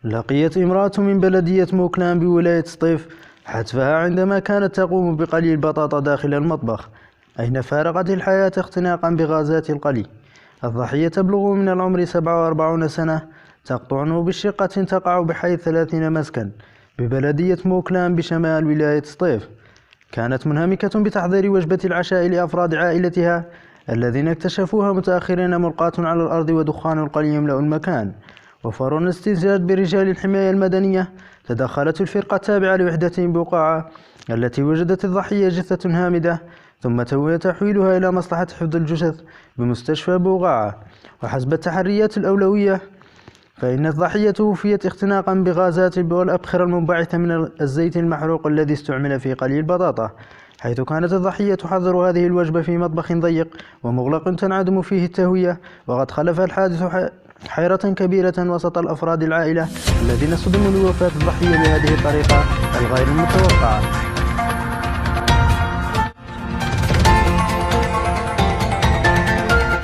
لقيت امرأة من بلدية موكلان بولاية سطيف حتفها عندما كانت تقوم بقلي البطاطا داخل المطبخ، أين فارقت الحياة اختناقا بغازات القلي. الضحية تبلغ من العمر 47 سنة، تقطع بشقة تقع بحي 30 مسكن ببلدية موكلان بشمال ولاية سطيف. كانت منهمكة بتحضير وجبة العشاء لأفراد عائلتها الذين اكتشفوها متأخرين ملقاة على الأرض ودخان القلي يملأ المكان. وفور الاستزاد برجال الحماية المدنية، تدخلت الفرقة التابعة لوحدتهم بوقاعة التي وجدت الضحية جثة هامدة، ثم تم تحويلها إلى مصلحة حفظ الجثث بمستشفى بوقاعة. وحسب التحريات الأولوية فإن الضحية توفيت اختناقا بغازات والأبخرة المنبعثة من الزيت المحروق الذي استعمل في قلي البطاطا، حيث كانت الضحية تحضر هذه الوجبة في مطبخ ضيق ومغلق تنعدم فيه التهوية. وقد خلف الحادث حيرة كبيرة وسط الأفراد العائلة الذين صدموا لوفاة الضحية بهذه الطريقة الغير المتوقعة.